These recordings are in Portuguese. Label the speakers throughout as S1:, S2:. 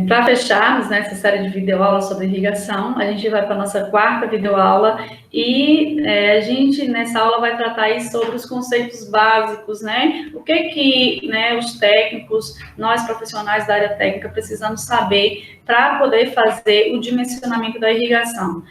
S1: Para fecharmos, né, essa série de videoaulas sobre irrigação, a gente vai para a nossa quarta videoaula e a gente, nessa aula, vai tratar aí sobre os conceitos básicos, né? O que né, os técnicos, nós profissionais da área técnica, precisamos saber para poder fazer o dimensionamento da irrigação.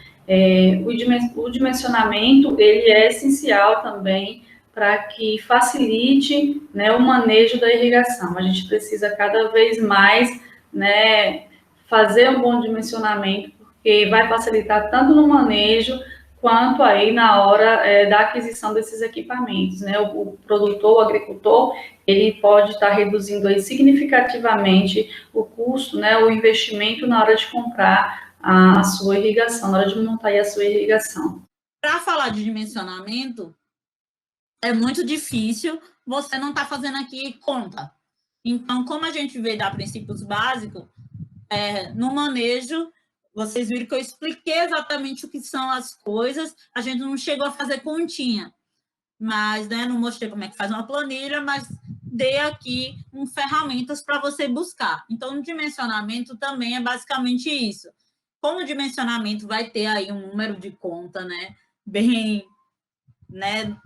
S1: O dimensionamento, ele é essencial também para que facilite, né, o manejo da irrigação. A gente precisa cada vez mais, né, fazer um bom dimensionamento, porque vai facilitar tanto no manejo quanto aí na hora da aquisição desses equipamentos, né? O produtor, o agricultor, ele pode estar reduzindo aí significativamente o custo, né, o investimento na hora de comprar a sua irrigação, na hora de montar aí a sua irrigação.
S2: Para falar de dimensionamento, é muito difícil você não estar fazendo aqui conta. Então, como a gente veio dar princípios básicos, no manejo, vocês viram que eu expliquei exatamente o que são as coisas, a gente não chegou a fazer continha, mas, né, não mostrei como é que faz uma planilha, mas dei aqui ferramentas para você buscar. Então, o dimensionamento também é basicamente isso. Como o dimensionamento vai ter aí um número de conta, né, bem, né,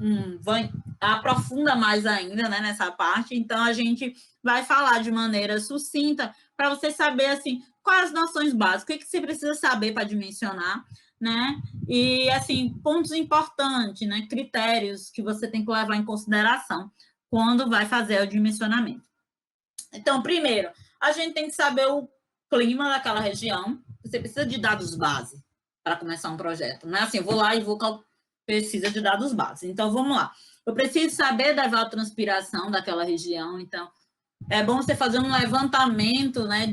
S2: aprofunda mais ainda, né, nessa parte, então a gente vai falar de maneira sucinta para você saber, assim, quais as noções básicas, o que você precisa saber para dimensionar, né, e, assim, pontos importantes, né, critérios que você tem que levar em consideração quando vai fazer o dimensionamento. Então, primeiro, a gente tem que saber o clima daquela região, você precisa de dados base para começar um projeto, não é assim, eu vou lá e vou precisa de dados básicos. Então, vamos lá. Eu preciso saber da evapotranspiração daquela região, então, é bom você fazer um levantamento, né,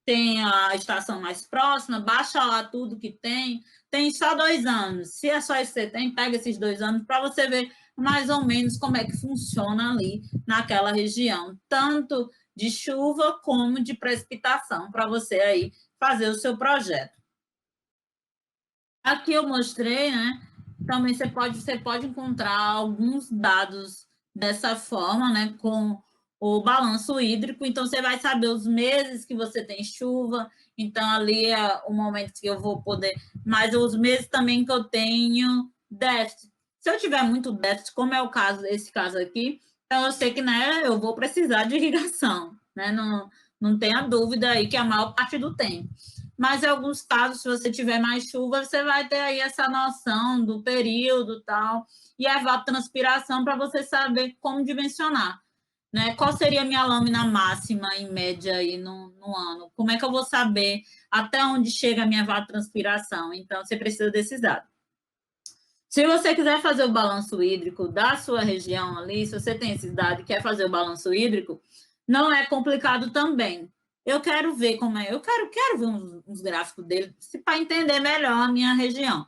S2: tem a estação mais próxima, baixa lá tudo que tem só 2 anos. Se é só isso que você tem, pega esses 2 anos para você ver mais ou menos como é que funciona ali naquela região, tanto de chuva como de precipitação, para você aí fazer o seu projeto. Aqui eu mostrei, né? Também você pode encontrar alguns dados dessa forma, né? Com o balanço hídrico. Então, você vai saber os meses que você tem chuva. Então, ali é o momento que eu vou poder... Mas os meses também que eu tenho déficit. Se eu tiver muito déficit, como é o caso, esse caso aqui, então eu sei que, né, eu vou precisar de irrigação, né? Não tenha dúvida aí que a maior parte do tempo. Mas em alguns casos, se você tiver mais chuva, você vai ter aí essa noção do período tal, e a evapotranspiração para você saber como dimensionar, né? Qual seria a minha lâmina máxima, em média, aí no ano? Como é que eu vou saber até onde chega a minha evapotranspiração? Então, você precisa desses dados. Se você quiser fazer o balanço hídrico da sua região ali, se você tem esses dados e quer fazer o balanço hídrico, não é complicado também. Eu quero ver como é, eu quero ver uns gráficos dele para entender melhor a minha região.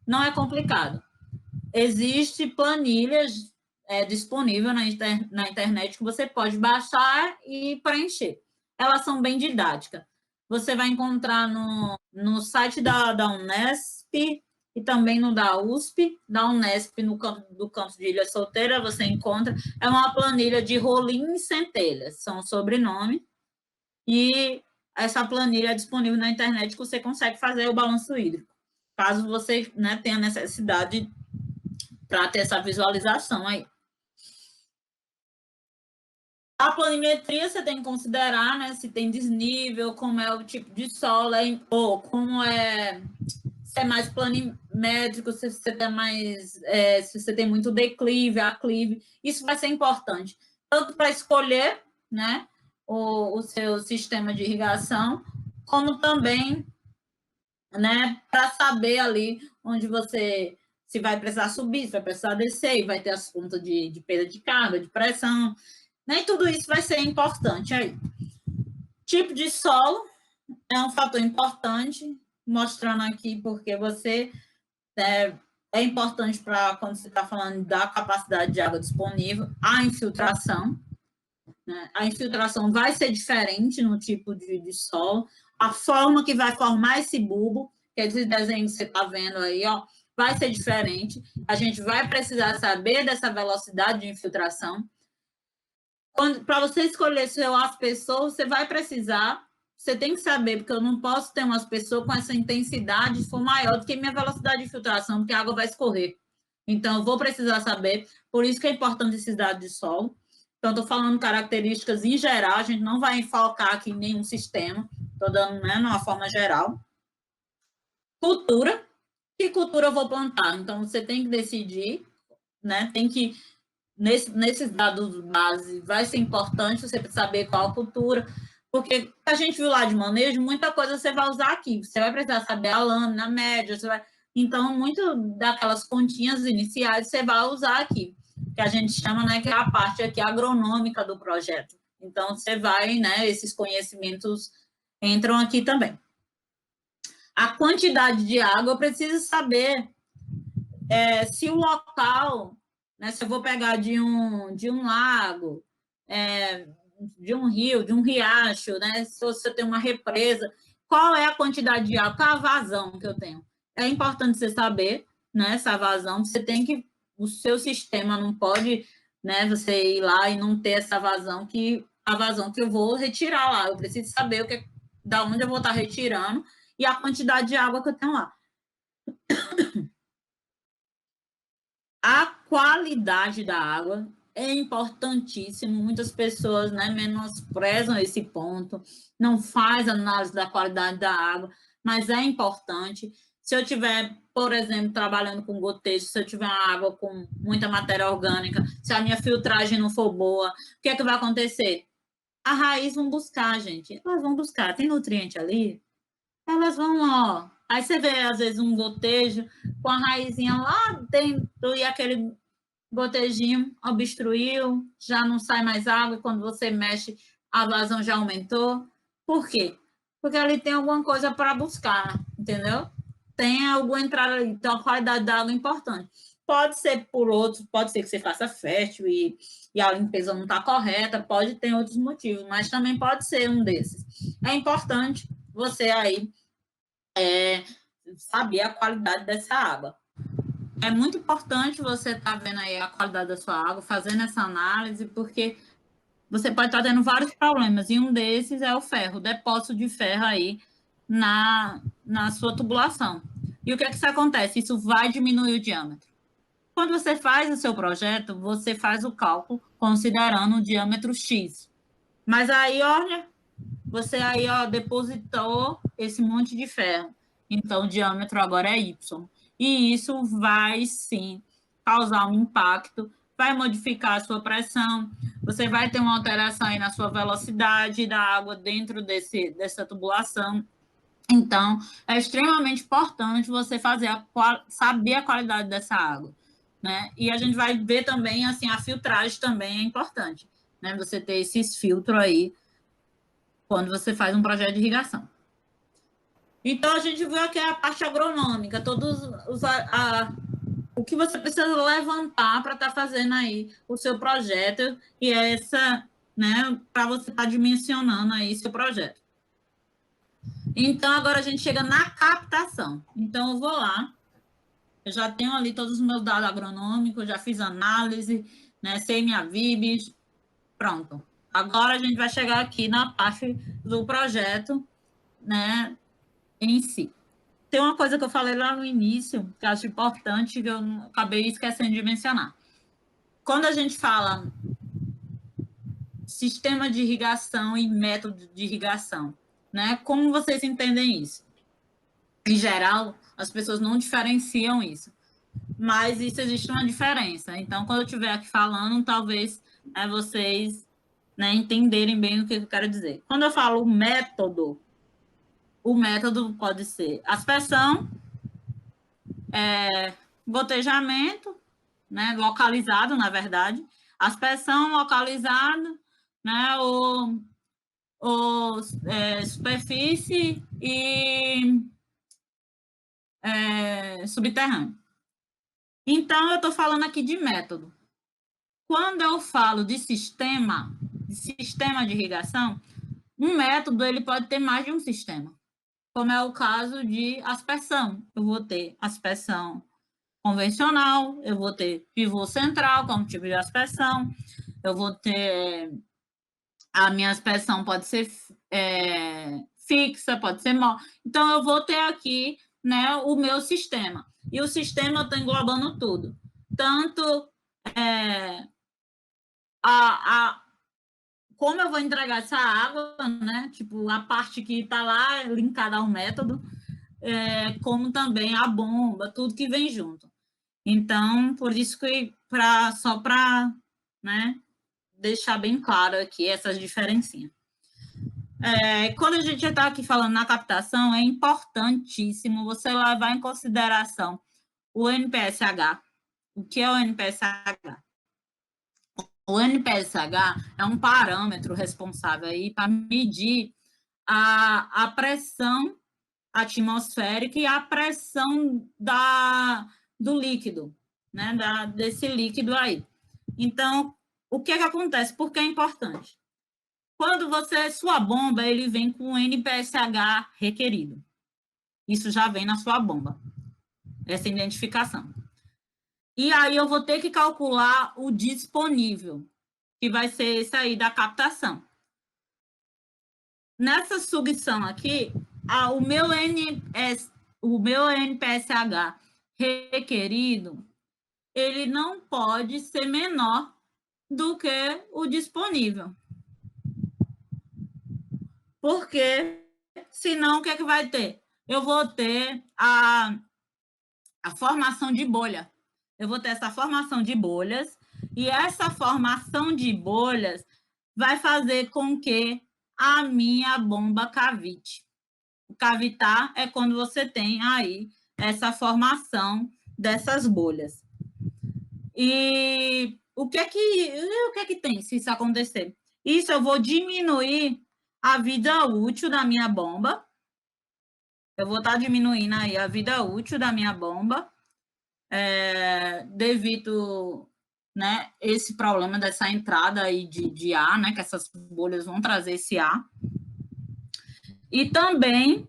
S2: Não é complicado. Existe planilhas disponível na internet que você pode baixar e preencher. Elas são bem didáticas. Você vai encontrar no site da Unesp e também no da USP, da Unesp, do campus de Ilha Solteira, você encontra. É uma planilha de Rolim e Centelha, são o sobrenome. E essa planilha é disponível na internet que você consegue fazer o balanço hídrico, caso você, né, tenha necessidade para ter essa visualização aí. A planimetria você tem que considerar, né, se tem desnível, como é o tipo de solo, ou como se é mais planimétrico, se você tem mais, se você tem muito declive, aclive, isso vai ser importante, tanto para escolher, né, o seu sistema de irrigação, como também, né, para saber ali onde você, se vai precisar subir, se vai precisar descer, e vai ter as contas de perda de carga, de pressão, né, e tudo isso vai ser importante aí. Tipo de solo é um fator importante, mostrando aqui porque você é importante para quando você está falando da capacidade de água disponível, a infiltração, né? A infiltração vai ser diferente no tipo de solo, a forma que vai formar esse bulbo, que é esse desenho que você está vendo aí, ó, vai ser diferente. A gente vai precisar saber dessa velocidade de infiltração. Para você escolher seu aspersor, você vai precisar você tem que saber, porque eu não posso ter umas pessoas com essa intensidade se for maior do que minha velocidade de filtração, porque a água vai escorrer. Então, eu vou precisar saber, por isso que é importante esses dados de solo. Então, estou falando características em geral, a gente não vai focar aqui em nenhum sistema, estou dando, né, numa forma geral. Cultura, que cultura eu vou plantar? Então, você tem que decidir, né, tem que, nesses dados base, vai ser importante você saber qual cultura, porque a gente viu lá de manejo, muita coisa você vai usar aqui, você vai precisar saber a lâmina, a média, você vai... Então, muito daquelas continhas iniciais você vai usar aqui, que a gente chama, né, que é a parte aqui agronômica do projeto. Então, você vai, né, esses conhecimentos entram aqui também. A quantidade de água, eu preciso saber se o local, né, se eu vou pegar de um lago, de um rio, de um riacho, né, se você tem uma represa, qual é a quantidade de água, qual a vazão que eu tenho? É importante você saber, né, essa vazão, você tem que, o seu sistema não pode, né, você ir lá e não ter essa vazão, a vazão que eu vou retirar lá, eu preciso saber da onde eu vou estar retirando e a quantidade de água que eu tenho lá. A qualidade da água é importantíssimo. Muitas pessoas, né, menosprezam esse ponto, não faz análise da qualidade da água, mas é importante. Se eu tiver, por exemplo, trabalhando com gotejo, se eu tiver uma água com muita matéria orgânica, se a minha filtragem não for boa, o que é que vai acontecer? A raiz vão buscar, gente. Elas vão buscar. Tem nutriente ali? Elas vão, ó. Aí você vê, às vezes, um gotejo com a raizinha lá dentro e aquele gotejinho obstruiu, já não sai mais água, e quando você mexe, a vazão já aumentou. Por quê? Porque ali tem alguma coisa para buscar, entendeu? Tem alguma entrada ali, então a qualidade da água é importante. Pode ser por outros, pode ser que você faça fértil e a limpeza não está correta, pode ter outros motivos, mas também pode ser um desses. É importante você aí saber a qualidade dessa água. É muito importante você estar vendo aí a qualidade da sua água, fazendo essa análise, porque você pode estar tendo vários problemas, e um desses é o ferro, o depósito de ferro aí na sua tubulação. E o que é que isso acontece? Isso vai diminuir o diâmetro. Quando você faz o seu projeto, você faz o cálculo considerando o diâmetro X. Mas aí, olha, você aí, ó, depositou esse monte de ferro. Então, o diâmetro agora é Y. E isso vai, sim, causar um impacto, vai modificar a sua pressão, você vai ter uma alteração aí na sua velocidade da água dentro dessa tubulação. Então, é extremamente importante você saber a qualidade dessa água, né? E a gente vai ver também, assim, a filtragem também é importante, né? Você ter esses filtros aí quando você faz um projeto de irrigação. Então, a gente viu aqui a parte agronômica, o que você precisa levantar para estar fazendo aí o seu projeto, e essa, né, para você estar dimensionando aí seu projeto. Então, agora a gente chega na captação. Então, eu vou lá, eu já tenho ali todos os meus dados agronômicos, já fiz análise, né, sei minha VIBs, pronto. Agora a gente vai chegar aqui na parte do projeto, né, em si. Tem uma coisa que eu falei lá no início, que eu acho importante, que eu acabei esquecendo de mencionar. Quando a gente fala sistema de irrigação e método de irrigação, né? Como vocês entendem isso? Em geral, as pessoas não diferenciam isso, mas isso existe uma diferença. Então, quando eu estiver aqui falando, talvez vocês, né, entenderem bem o que eu quero dizer. Quando eu falo método, o método pode ser aspersão, gotejamento, né, localizado, na verdade, aspersão localizada, né, ou superfície e subterrâneo. Então, eu estou falando aqui de método. Quando eu falo de sistema de irrigação, um método ele pode ter mais de um sistema, como é o caso de aspersão. Eu vou ter aspersão convencional, eu vou ter pivô central como tipo de aspersão, eu vou ter a minha aspersão pode ser fixa, pode ser móvel. Então, eu vou ter aqui, né, o meu sistema. E o sistema está englobando tudo. Tanto como eu vou entregar essa água, né, tipo, a parte que está lá linkada ao método, como também a bomba, tudo que vem junto. Então, por isso que, só para, né, deixar bem claro aqui essas diferencinhas. Quando a gente está aqui falando na captação, é importantíssimo você levar em consideração o NPSH. O que é o NPSH? O NPSH é um parâmetro responsável aí para medir a pressão atmosférica e a pressão do líquido, né? Desse líquido aí. Então, o que acontece? Por que é importante? Quando sua bomba, ele vem com o NPSH requerido. Isso já vem na sua bomba, essa identificação. E aí eu vou ter que calcular o disponível, que vai ser esse aí da captação. Nessa sucção aqui, o meu NPSH requerido, ele não pode ser menor do que o disponível. Porque, senão, o que é que vai ter? Eu vou ter a formação de bolha. Eu vou ter essa formação de bolhas, e essa formação de bolhas vai fazer com que a minha bomba cavite. O cavitar é quando você tem aí essa formação dessas bolhas. E o que é que tem se isso acontecer? Isso eu vou diminuir a vida útil da minha bomba. Eu vou estar diminuindo aí a vida útil da minha bomba, devido, né, esse problema dessa entrada aí de ar, né, que essas bolhas vão trazer esse ar. E também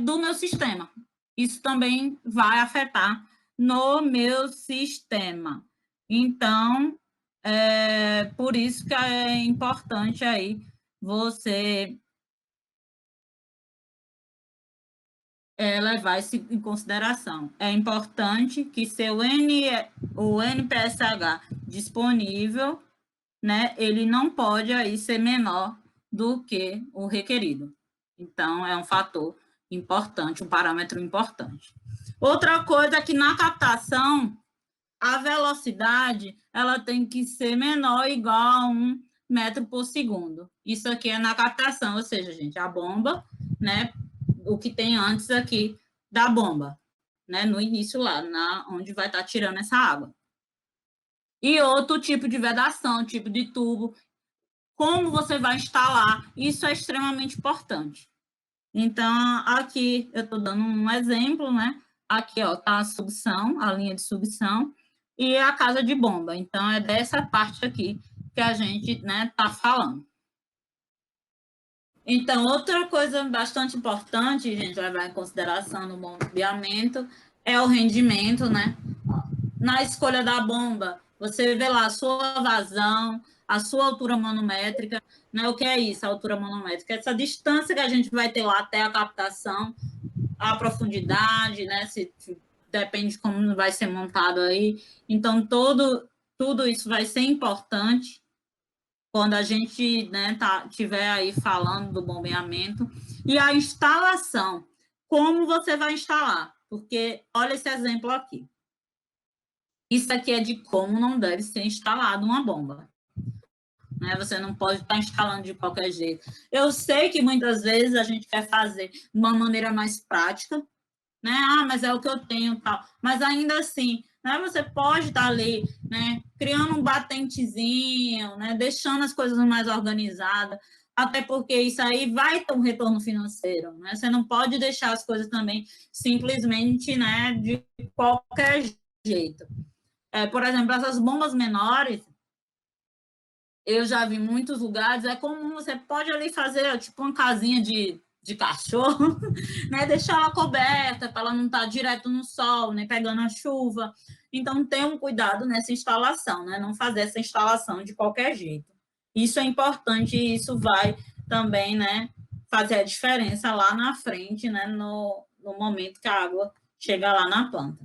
S2: do meu sistema. Isso também vai afetar no meu sistema. Então, por isso que é importante aí você levar isso em consideração. É importante que o NPSH disponível, né, ele não pode aí ser menor do que o requerido. Então, é um fator importante, um parâmetro importante. Outra coisa é que na captação, a velocidade ela tem que ser menor ou igual a 1 metro por segundo. Isso aqui é na captação, ou seja, gente, a bomba, né, o que tem antes aqui da bomba, né, no início lá, onde vai estar tirando essa água. E outro tipo de vedação, tipo de tubo, como você vai instalar, isso é extremamente importante. Então, aqui eu estou dando um exemplo, né? Aqui, ó, tá a sucção, a linha de sucção, e a casa de bomba. Então, é dessa parte aqui que a gente, né, tá falando. Então, outra coisa bastante importante, gente, levar em consideração no bombeamento, é o rendimento, né? Na escolha da bomba, você vê lá a sua vazão, a sua altura manométrica, né? O que é isso, a altura manométrica? Essa distância que a gente vai ter lá até a captação, a profundidade, né? Depende de como vai ser montado aí. Então, tudo isso vai ser importante quando a gente, né, tiver aí falando do bombeamento. E a instalação, como você vai instalar? Porque, olha esse exemplo aqui. Isso aqui é de como não deve ser instalada uma bomba. Né? Você não pode estar instalando de qualquer jeito. Eu sei que muitas vezes a gente quer fazer de uma maneira mais prática, né? Mas é o que eu tenho, tal. Mas ainda assim, né? Você pode estar ali, né? Criando um batentezinho, né? Deixando as coisas mais organizadas, até porque isso aí vai ter um retorno financeiro, né? Você não pode deixar as coisas também simplesmente, né? De qualquer jeito. Por exemplo, essas bombas menores, eu já vi em muitos lugares, é comum, você pode ali fazer tipo uma casinha de cachorro, né? Deixar ela coberta para ela não estar direto no sol, nem pegando a chuva. Então, tenha um cuidado nessa instalação, né? Não fazer essa instalação de qualquer jeito. Isso é importante e isso vai também, né, fazer a diferença lá na frente, né, no momento que a água chega lá na planta.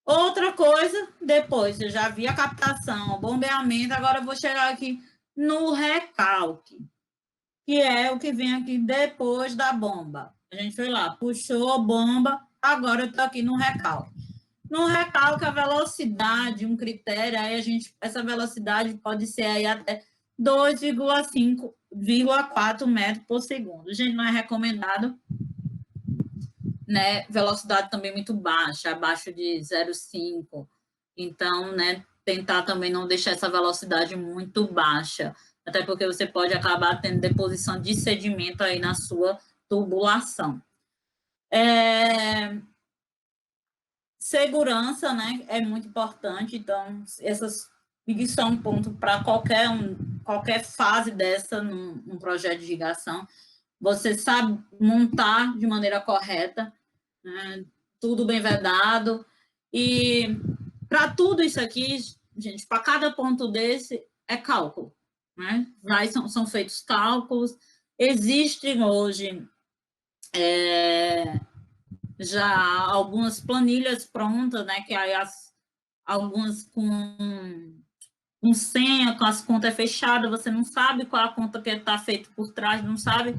S2: Outra coisa, depois, eu já vi a captação, o bombeamento, agora eu vou chegar aqui no recalque, que é o que vem aqui depois da bomba. A gente foi lá, puxou a bomba, agora eu estou aqui no recalque. No recalque, a velocidade, um critério, aí essa velocidade pode ser aí até 2,5,4 metros por segundo. Gente, não é recomendado, né? Velocidade também muito baixa, abaixo de 0,5. Então, né, tentar também não deixar essa velocidade muito baixa, até porque você pode acabar tendo deposição de sedimento aí na sua tubulação. Segurança, né, é muito importante, então, isso é um ponto para qualquer fase dessa num projeto de irrigação. Você sabe montar de maneira correta, né, tudo bem vedado, e para tudo isso aqui, gente, para cada ponto desse é cálculo, né? São feitos cálculos, existem hoje já algumas planilhas prontas, né? Que aí algumas com senha, com as contas fechadas, você não sabe qual a conta que está feita por trás, não sabe,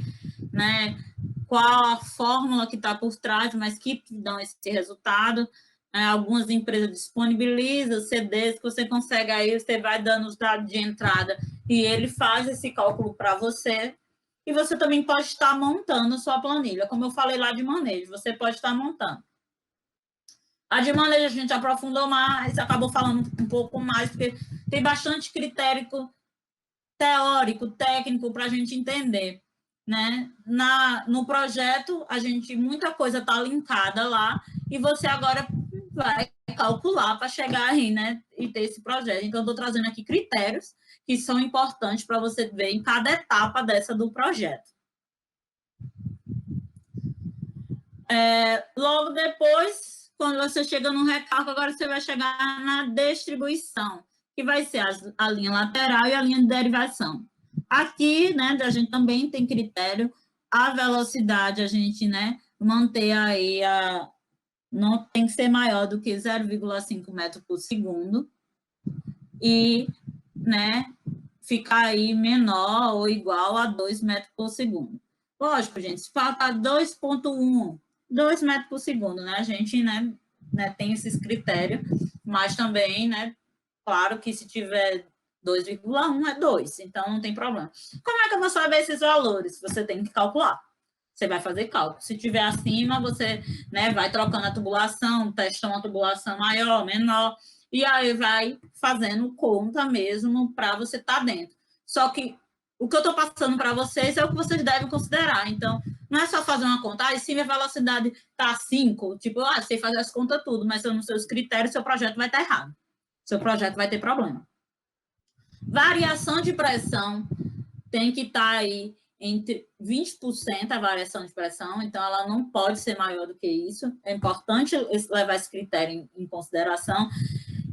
S2: né? Qual a fórmula que está por trás, mas que dão esse resultado. Algumas empresas disponibilizam CDs que você consegue, aí você vai dando os dados de entrada e ele faz esse cálculo para você. E você também pode estar montando sua planilha, como eu falei lá de manejo, você pode estar montando. A de manejo a gente aprofundou mais, acabou falando um pouco mais, porque tem bastante critério teórico, técnico, para a gente entender. Né? No projeto, muita coisa está linkada lá, e você agora vai calcular para chegar aí, né, e ter esse projeto. Então, eu estou trazendo aqui critérios que são importantes para você ver em cada etapa dessa do projeto. Logo depois, quando você chega no recalque, agora você vai chegar na distribuição, que vai ser a linha lateral e a linha de derivação. Aqui, né, a gente também tem critério, a velocidade a gente, né, manter aí não tem que ser maior do que 0,5 metros por segundo e, né, ficar aí menor ou igual a 2 metros por segundo. Lógico, gente, se faltar 2,1, 2 metros por segundo, né, a gente, né, tem esses critérios, mas também, né, claro que se tiver 2,1 é 2, então não tem problema. Como é que eu vou saber esses valores? Você tem que calcular. Você vai fazer cálculo. Se tiver acima, você, né, vai trocando a tubulação, testa uma tubulação maior, menor, e aí vai fazendo conta mesmo para você estar dentro. Só que o que eu estou passando para vocês é o que vocês devem considerar. Então, não é só fazer uma conta, e se minha velocidade está 5, tipo, sei fazer as contas tudo, mas nos seus critérios, seu projeto vai estar errado. Seu projeto vai ter problema. Variação de pressão tem que estar aí entre 20% a variação de pressão, então ela não pode ser maior do que isso. É importante levar esse critério em consideração.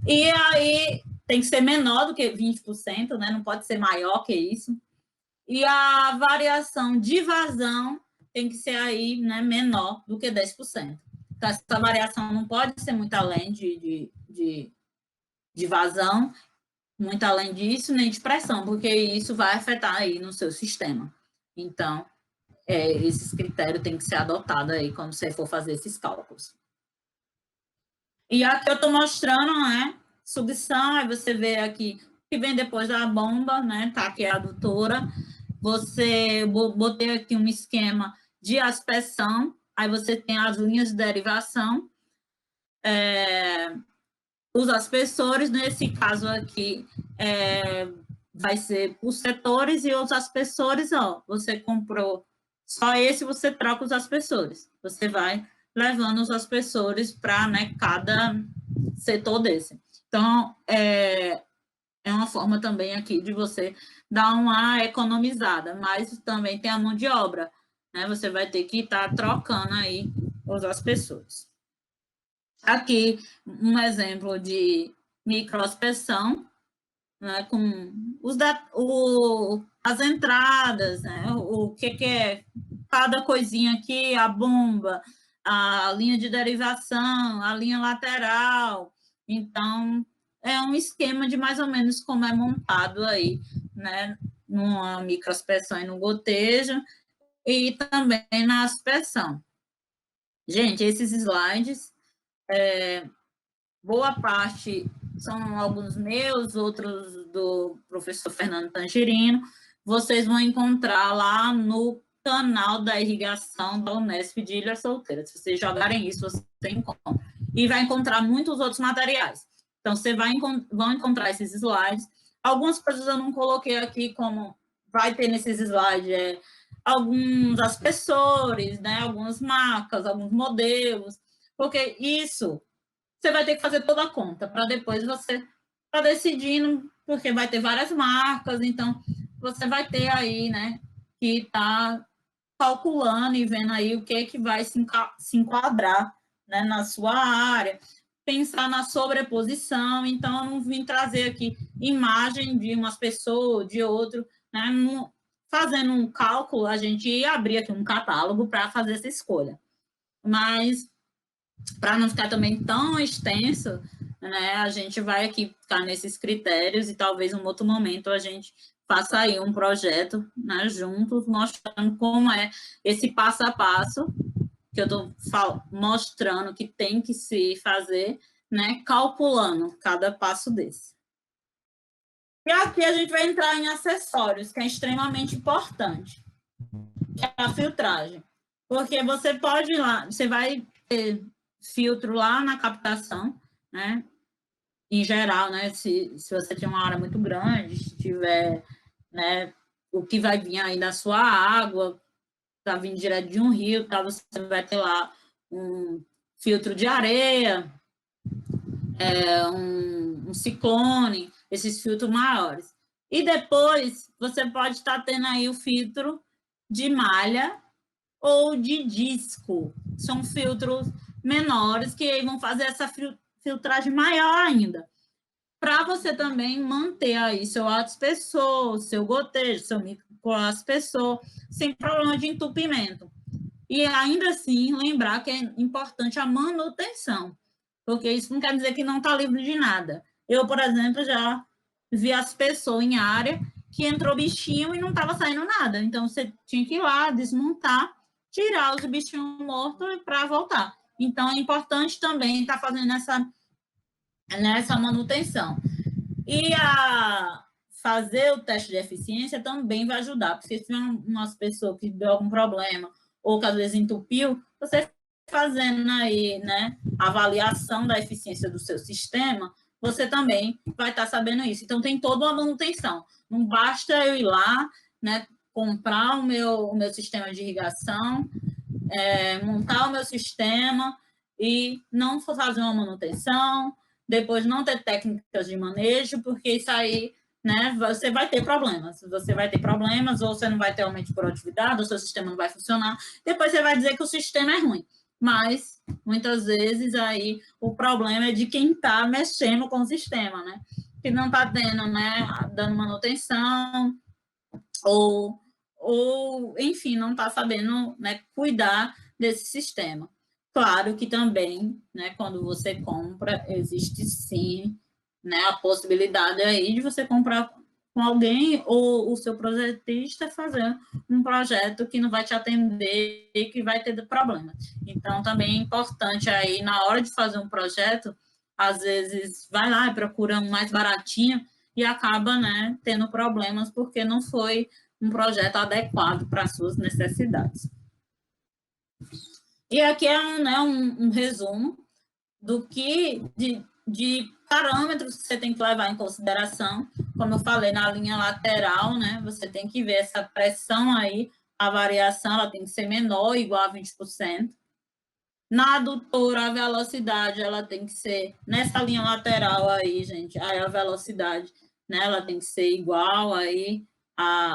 S2: E aí tem que ser menor do que 20%, né? Não pode ser maior que isso. E a variação de vazão tem que ser aí, né, menor do que 10%. Então, essa variação não pode ser muito além de vazão, muito além disso, nem de pressão, porque isso vai afetar aí no seu sistema. Então, esses critérios têm que ser adotados aí quando você for fazer esses cálculos. E aqui eu estou mostrando, né, sucção, aí você vê aqui que vem depois da bomba, né, tá aqui a adutora, botei aqui um esquema de aspersão, aí você tem as linhas de derivação, os aspersores, nesse caso aqui, vai ser os setores, e os aspersores, ó, você comprou só esse, você troca os aspersores. Você vai levando os aspersores para, né, cada setor desse. Então, é uma forma também aqui de você dar uma economizada, mas também tem a mão de obra, né? Você vai ter que estar trocando aí os aspersores. Aqui, um exemplo de microaspersão, né, com as entradas, né, o que é cada coisinha aqui, a bomba, a linha de derivação, a linha lateral. Então, é um esquema de mais ou menos como é montado aí, né, numa microaspersão e no gotejo, e também na aspersão. Gente, esses slides, boa parte são alguns meus, outros do professor Fernando Tangerino. Vocês vão encontrar lá no canal da irrigação da Unesp de Ilha Solteira. Se vocês jogarem isso, você encontra. E vai encontrar muitos outros materiais. Então, você vão encontrar esses slides. Algumas coisas eu não coloquei aqui, como vai ter nesses slides, alguns aspersores, né, algumas marcas, alguns modelos, porque isso você vai ter que fazer toda a conta para depois você tá decidindo, porque vai ter várias marcas, então você vai ter aí, né, que tá calculando e vendo aí o que vai se enquadrar, né, na sua área, pensar na sobreposição. Então eu não vim trazer aqui imagem de umas pessoas, de outro, né, fazendo um cálculo, a gente ia abrir aqui um catálogo para fazer essa escolha. Mas para não ficar também tão extenso, né, a gente vai aqui ficar nesses critérios e talvez em um outro momento a gente faça aí um projeto, né, juntos, mostrando como é esse passo a passo que eu estou mostrando que tem que se fazer, né, calculando cada passo desse. E aqui a gente vai entrar em acessórios, que é extremamente importante, que é a filtragem. Porque você pode ir lá, você vai ter filtro lá na captação, né? Em geral, né? Se você tem uma área muito grande, se tiver, né, o que vai vir aí da sua água, tá vindo direto de um rio, tá? Você vai ter lá um filtro de areia, um ciclone, esses filtros maiores. E depois você pode estar tendo aí o filtro de malha ou de disco. São filtros menores que vão fazer essa filtragem maior ainda. Para você também manter aí seu aspersor, seu gotejo, seu microaspersor, sem problema de entupimento. E ainda assim, lembrar que é importante a manutenção, porque isso não quer dizer que não está livre de nada. Eu, por exemplo, já vi aspersor em área que entrou bichinho e não estava saindo nada. Então, você tinha que ir lá, desmontar, tirar os bichinhos mortos para voltar. Então, é importante também estar fazendo nessa manutenção. E fazer o teste de eficiência também vai ajudar, porque se tiver umas pessoas que deu algum problema, ou que às vezes entupiu, você fazendo aí, né, a avaliação da eficiência do seu sistema, você também vai estar sabendo isso. Então, tem toda uma manutenção. Não basta eu ir lá, né, comprar o meu sistema de irrigação, montar o meu sistema e não fazer uma manutenção, depois não ter técnicas de manejo, porque isso aí, né, você vai ter problemas. Você vai ter problemas, ou você não vai ter aumento de produtividade, ou seu sistema não vai funcionar. Depois você vai dizer que o sistema é ruim. Mas, muitas vezes, aí o problema é de quem está mexendo com o sistema, né? Que não está tendo, né, dando manutenção, ou enfim, não está sabendo, né, cuidar desse sistema. Claro que também, né, quando você compra, existe sim, né, a possibilidade aí de você comprar com alguém ou o seu projetista fazer um projeto que não vai te atender e que vai ter problema. Então, também é importante aí, na hora de fazer um projeto, às vezes vai lá e procura um mais baratinho e acaba, né, tendo problemas porque não foi um projeto adequado para as suas necessidades. E aqui é um resumo do que de parâmetros que você tem que levar em consideração. Como eu falei, na linha lateral, né, você tem que ver essa pressão aí, a variação ela tem que ser menor ou igual a 20%. Na adutora, a velocidade ela tem que ser nessa linha lateral aí, gente, aí a velocidade, né, ela tem que ser igual aí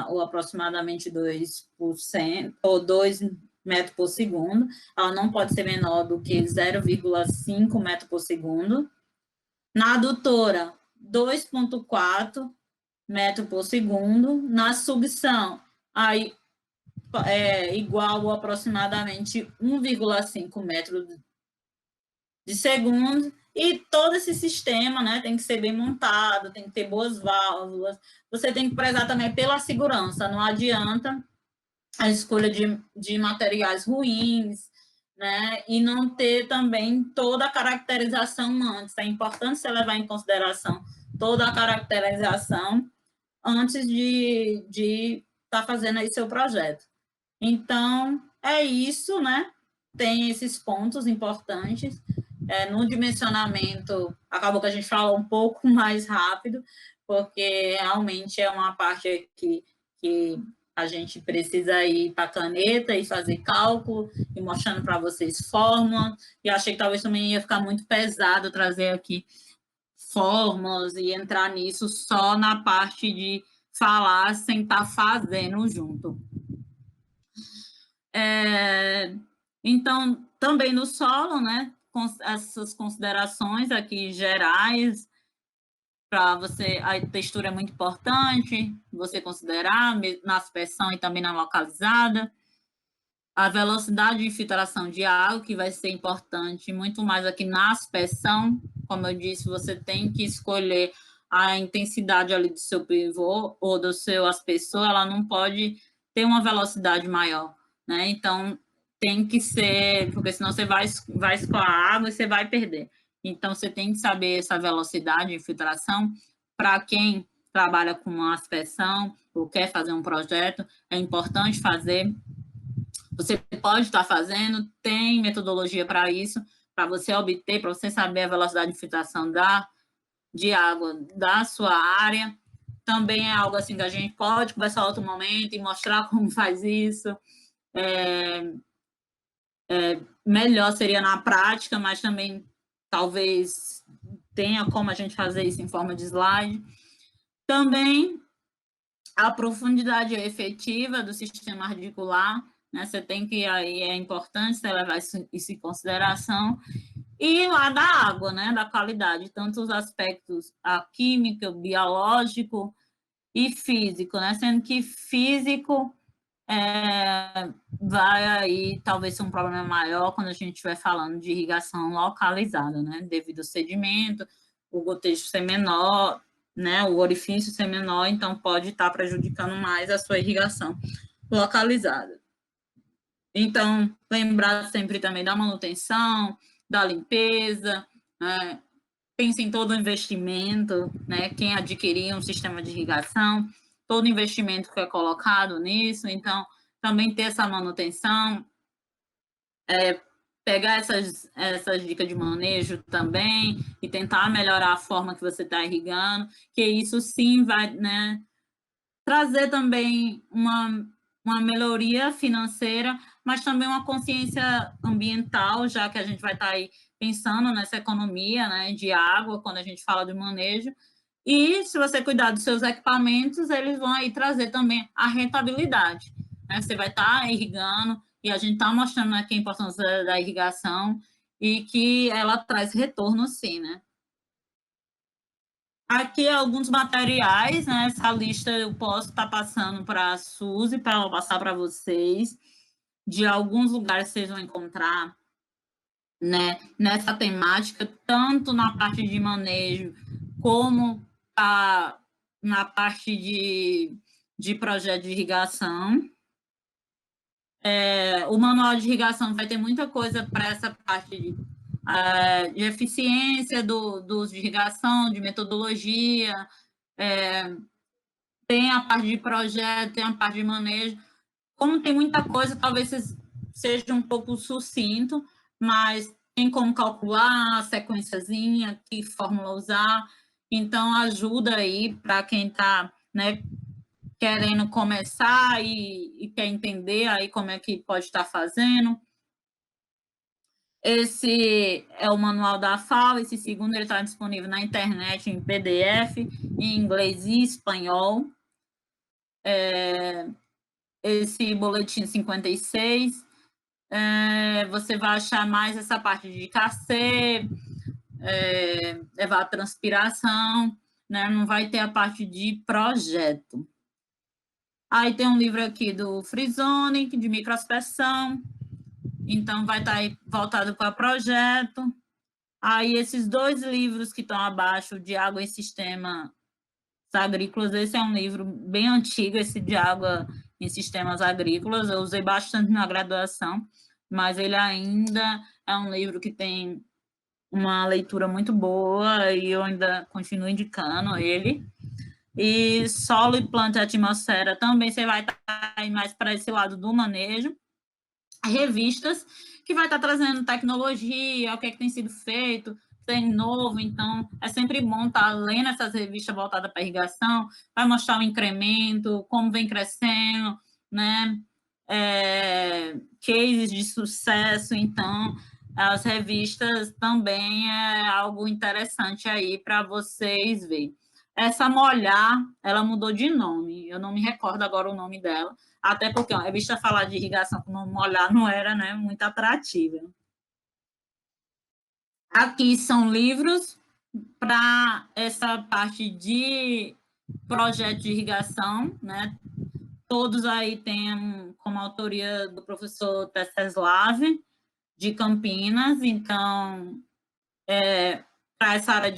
S2: ou aproximadamente 2%, ou 2 metros por segundo. Ela não pode ser menor do que 0,5 metros por segundo. Na adutora, 2,4 metros por segundo. Na sucção, aí é igual a aproximadamente 1,5 metros de segundo. E todo esse sistema, né, tem que ser bem montado, tem que ter boas válvulas. Você tem que prezar também pela segurança. Não adianta a escolha de materiais ruins, né? E não ter também toda a caracterização antes. É importante você levar em consideração toda a caracterização antes de estar fazendo aí seu projeto. Então, é isso, né? Tem esses pontos importantes. No dimensionamento, acabou que a gente fala um pouco mais rápido, porque realmente é uma parte que a gente precisa ir para a caneta e fazer cálculo, e mostrando para vocês fórmulas, e achei que talvez também ia ficar muito pesado trazer aqui fórmulas e entrar nisso só na parte de falar sem estar fazendo junto. Então, também no solo, né, essas considerações aqui gerais, para você, a textura é muito importante, você considerar na aspersão e também na localizada. A velocidade de filtração de água, que vai ser importante muito mais aqui na aspersão. Como eu disse, você tem que escolher a intensidade ali do seu pivô ou do seu aspersor, ela não pode ter uma velocidade maior, né? Então, tem que ser, porque senão você vai escoar a água e você vai perder. Então, você tem que saber essa velocidade de filtração. Para quem trabalha com uma aspersão ou quer fazer um projeto, é importante fazer. Você pode estar fazendo, tem metodologia para isso, para você obter, para você saber a velocidade de filtração de água da sua área. Também é algo assim que a gente pode conversar outro momento e mostrar como faz isso. Melhor seria na prática, mas também talvez tenha como a gente fazer isso em forma de slide. Também a profundidade efetiva do sistema radicular, né? Você tem que, aí é importante você levar isso em consideração. E lá da água, né? Da qualidade, tanto os aspectos químico, biológico e físico, né? Sendo que físico vai aí talvez ser um problema maior quando a gente estiver falando de irrigação localizada, né? Devido ao sedimento, o gotejo ser menor, né? O orifício ser menor, então pode estar prejudicando mais a sua irrigação localizada. Então, lembrar sempre também da manutenção, da limpeza, né? Pense em todo o investimento, né? Quem adquirir um sistema de irrigação, todo o investimento que é colocado nisso, então, também ter essa manutenção, pegar essas dicas de manejo também e tentar melhorar a forma que você está irrigando, que isso sim vai, né, trazer também uma melhoria financeira, mas também uma consciência ambiental, já que a gente vai estar aí pensando nessa economia, né, de água, quando a gente fala de manejo. E se você cuidar dos seus equipamentos, eles vão aí trazer também a rentabilidade, né? Você vai estar irrigando, e a gente está mostrando aqui a importância da irrigação e que ela traz retorno sim, né? Aqui alguns materiais, né? Essa lista eu posso estar passando para a Suzy, para ela passar para vocês, de alguns lugares que vocês vão encontrar, né, nessa temática, tanto na parte de manejo, como na parte de projeto de irrigação. O manual de irrigação vai ter muita coisa para essa parte de eficiência do uso de irrigação, de metodologia, tem a parte de projeto, tem a parte de manejo. Como tem muita coisa, talvez seja um pouco sucinto, mas tem como calcular a sequenciazinha, que fórmula usar, então ajuda aí para quem está, né, querendo começar e quer entender aí como é que pode estar fazendo. Esse é o manual da FAO, esse segundo ele está disponível na internet em PDF, em inglês e espanhol. Esse boletim 56, você vai achar mais essa parte de KC, evapotranspiração, né? Não vai ter a parte de projeto. Aí tem um livro aqui do Frisoni, de microaspersão, então vai estar aí voltado para projeto. Aí esses 2 livros que estão abaixo, de Água em Sistemas Agrícolas, esse é um livro bem antigo, esse de Água em Sistemas Agrícolas, eu usei bastante na graduação, mas ele ainda é um livro que tem uma leitura muito boa e eu ainda continuo indicando ele. E Solo e Planta e Atmosfera também você vai estar mais para esse lado do manejo. Revistas que vai estar trazendo tecnologia, o que, é que tem sido feito, tem novo, então é sempre bom estar lendo essas revistas voltadas para irrigação, vai mostrar o incremento, como vem crescendo, né? Cases de sucesso, então as revistas também é algo interessante aí para vocês verem. Essa Molhar, ela mudou de nome, eu não me recordo agora o nome dela, até porque a revista falar de irrigação com nome Molhar não era, né, muito atrativa. Aqui são livros para essa parte de projeto de irrigação, né? Todos aí têm como autoria do professor Tesseslav, de Campinas, então, para essa área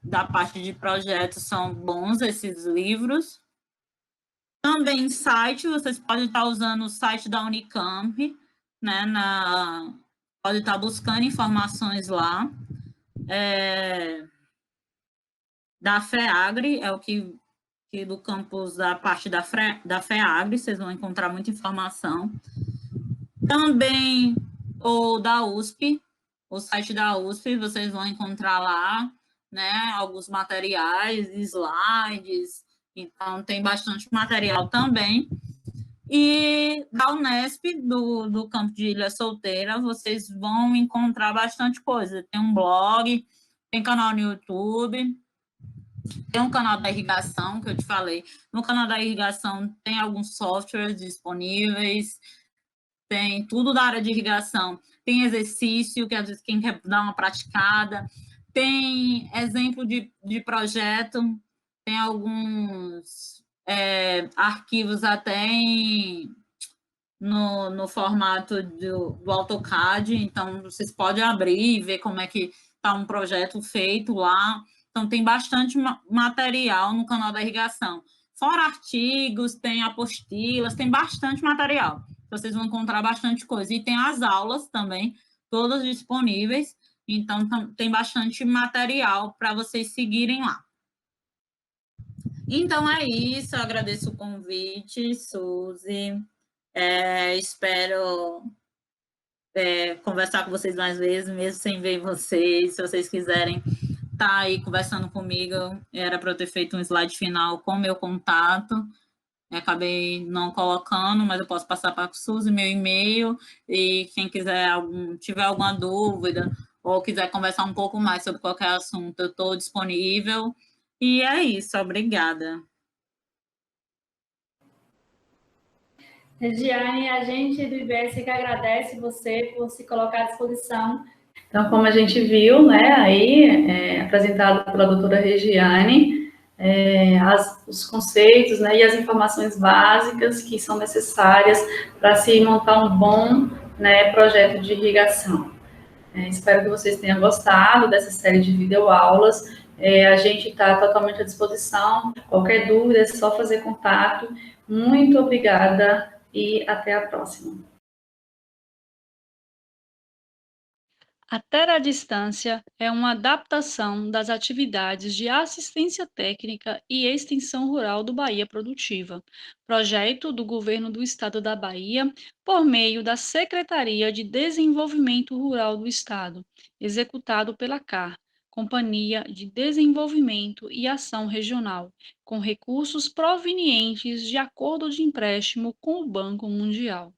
S2: da parte de projetos, são bons esses livros. Também site, vocês podem estar usando o site da Unicamp, né, pode estar buscando informações lá. Da FEAGRE, é o que do campus, da parte da FEAGRE, vocês vão encontrar muita informação. Também o da USP, o site da USP, vocês vão encontrar lá, né, alguns materiais, slides, então tem bastante material também. E da Unesp, do campo de Ilha Solteira, vocês vão encontrar bastante coisa. Tem um blog, tem canal no YouTube, tem um canal da irrigação, que eu te falei. No canal da irrigação tem alguns softwares disponíveis, tem tudo da área de irrigação. Tem exercício, que às vezes quem quer dar uma praticada. Tem exemplo de projeto, tem alguns arquivos até no formato do AutoCAD, então vocês podem abrir e ver como é que está um projeto feito lá. Então tem bastante material no canal da irrigação. Fora artigos, tem apostilas, tem bastante material. Vocês vão encontrar bastante coisa. E tem as aulas também, todas disponíveis. Então tem bastante material para vocês seguirem lá. Então é isso, eu agradeço o convite, Suzy. Espero conversar com vocês mais vezes, mesmo sem ver vocês. Se vocês quiserem estar aí conversando comigo, era para eu ter feito um slide final com meu contato. Eu acabei não colocando, mas eu posso passar para a Suzy meu e-mail. E quem quiser tiver alguma dúvida ou quiser conversar um pouco mais sobre qualquer assunto, eu estou disponível. E é isso, obrigada.
S1: Regiane, a gente do IBS que agradece você por se colocar à disposição. Então, como a gente viu, né, aí, apresentado pela doutora Regiane, os conceitos, né, e as informações básicas que são necessárias para se montar um bom, né, projeto de irrigação. Espero que vocês tenham gostado dessa série de videoaulas. A gente está totalmente à disposição. Qualquer dúvida é só fazer contato. Muito obrigada e até a próxima.
S3: A Terra à Distância é uma adaptação das atividades de assistência técnica e extensão rural do Bahia Produtiva, projeto do Governo do Estado da Bahia por meio da Secretaria de Desenvolvimento Rural do Estado, executado pela CAR, Companhia de Desenvolvimento e Ação Regional, com recursos provenientes de acordo de empréstimo com o Banco Mundial.